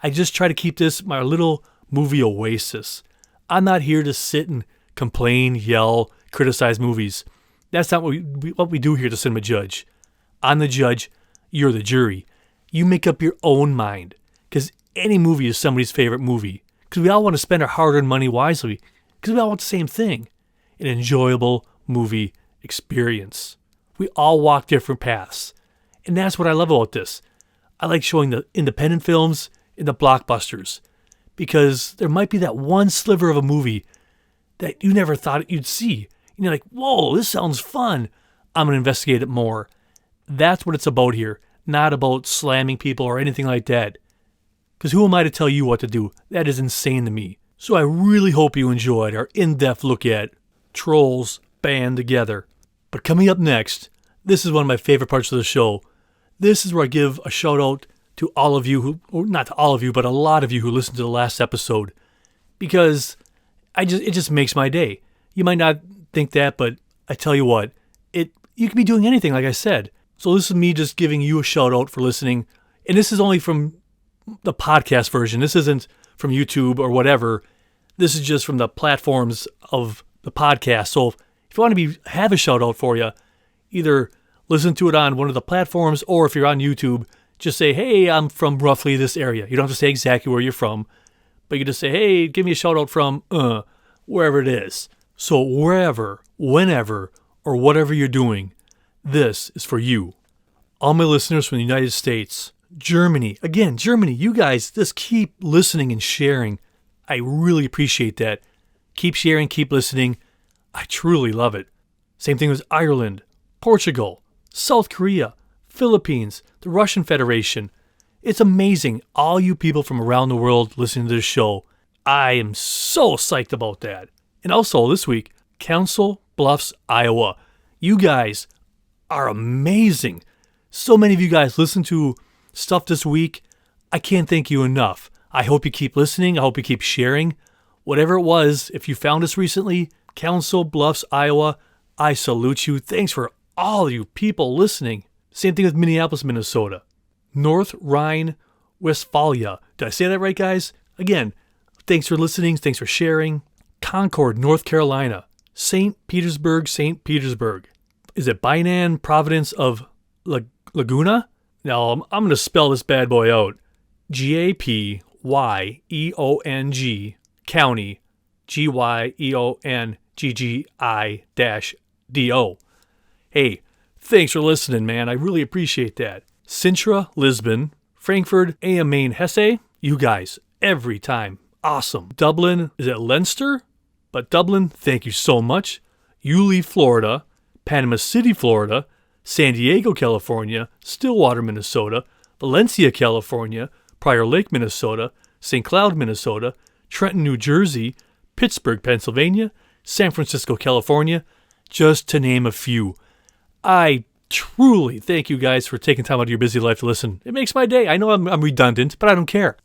I just try to keep this my little movie oasis. I'm not here to sit and complain, yell, criticize movies. That's not what we do here at the Cinema Judge. I'm the judge. You're the jury. You make up your own mind. Because any movie is somebody's favorite movie. Because we all want to spend our hard-earned money wisely. Because we all want the same thing. An enjoyable movie experience. We all walk different paths. And that's what I love about this. I like showing the independent films and the blockbusters. Because there might be that one sliver of a movie that you never thought you'd see. And you're like, whoa, this sounds fun. I'm going to investigate it more. That's what it's about here. Not about slamming people or anything like that. Because who am I to tell you what to do? That is insane to me. So I really hope you enjoyed our in-depth look at Trolls Band Together. But coming up next, this is one of my favorite parts of the show. This is where I give a shout out to all of you or not to all of you, but a lot of you who listened to the last episode. Because it just makes my day. You might not think that, but I tell you what, you could be doing anything, like I said. So this is me just giving you a shout out for listening. And this is only from the podcast version. This isn't from YouTube or whatever. This is just from the platforms of the podcast. So if you want to have a shout out for you, either listen to it on one of the platforms, or if you're on YouTube, just say, hey, I'm from roughly this area. You don't have to say exactly where you're from, but you just say, hey, give me a shout out from wherever it is. So wherever, whenever, or whatever you're doing, this is for you. All my listeners from the United States, Germany, again, Germany, you guys just keep listening and sharing. I really appreciate that. Keep sharing, keep listening. I truly love it. Same thing with Ireland, Portugal, South Korea, Philippines, the Russian Federation. It's amazing, all you people from around the world listening to this show. I am so psyched about that. And also this week, Council Bluffs, Iowa. You guys are amazing. So many of you guys listen to stuff this week. I can't thank you enough. I hope you keep listening. I hope you keep sharing. Whatever it was, if you found us recently, Council Bluffs, Iowa, I salute you. Thanks for all you people listening. Same thing with Minneapolis, Minnesota. North Rhine-Westphalia. Did I say that right, guys? Again, thanks for listening. Thanks for sharing. Concord, North Carolina. St. Petersburg. Is it Binan, Providence of Laguna? Now, I'm going to spell this bad boy out. Gapyeong, County, Gyeonggi-do. Hey, thanks for listening, man. I really appreciate that. Sintra, Lisbon, Frankfurt, am Main, Hesse. You guys, every time. Awesome. Dublin, is it Leinster? But Dublin, thank you so much. Yulee, Florida, Panama City, Florida, San Diego, California, Stillwater, Minnesota, Valencia, California, Prior Lake, Minnesota, St. Cloud, Minnesota, Trenton, New Jersey, Pittsburgh, Pennsylvania, San Francisco, California, just to name a few. I truly thank you guys for taking time out of your busy life to listen. It makes my day. I know I'm redundant, but I don't care.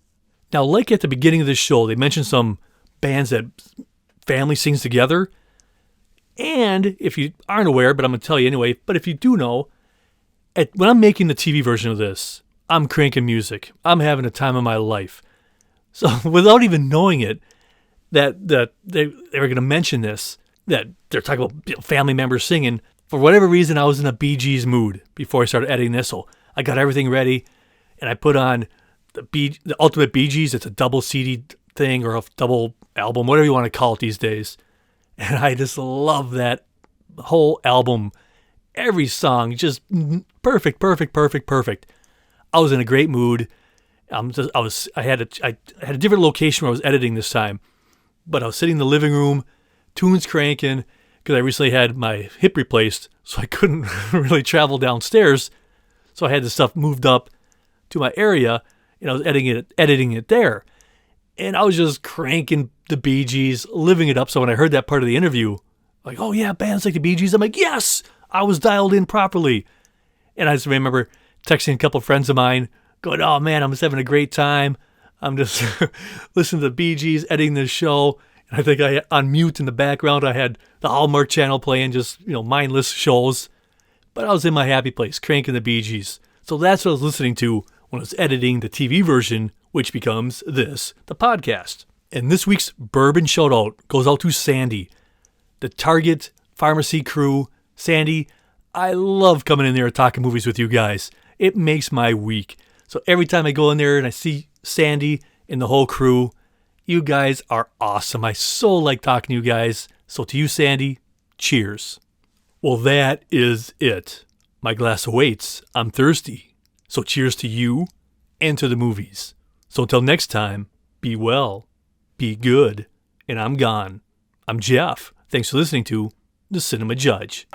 Now, like at the beginning of this show, they mentioned some bands that family sings together. And if you aren't aware, but I'm going to tell you anyway, but if you do know, when I'm making the TV version of this, I'm cranking music. I'm having a time of my life. So without even knowing it, that they were going to mention this, that they're talking about family members singing. For whatever reason, I was in a Bee Gees mood before I started editing this. So I got everything ready, and I put on the Ultimate Bee Gees. It's a double CD thing or a double album, whatever you want to call it these days. And I just love that whole album. Every song, just perfect. I was in a great mood. I had a different location where I was editing this time, but I was sitting in the living room, tunes cranking, because I recently had my hip replaced, so I couldn't really travel downstairs. So I had the stuff moved up to my area, and I was editing it there. And I was just cranking the Bee Gees, living it up. So when I heard that part of the interview, like, oh yeah, bands like the Bee Gees, I'm like, yes, I was dialed in properly. And I just remember texting a couple friends of mine, going, oh man, I'm just having a great time. I'm just listening to the Bee Gees, editing this show. And I think on mute in the background, I had the Hallmark Channel playing, just, mindless shows. But I was in my happy place, cranking the Bee Gees. So that's what I was listening to when I was editing the TV version, which becomes this, the podcast. And this week's bourbon shout-out goes out to Sandy, the Target Pharmacy crew. Sandy, I love coming in there and talking movies with you guys. It makes my week. So every time I go in there and I see Sandy and the whole crew, you guys are awesome. I so like talking to you guys. So to you, Sandy, cheers. Well, that is it. My glass awaits. I'm thirsty. So cheers to you and to the movies. So until next time, be well, be good, and I'm gone. I'm Jeff. Thanks for listening to The Cinema Judge.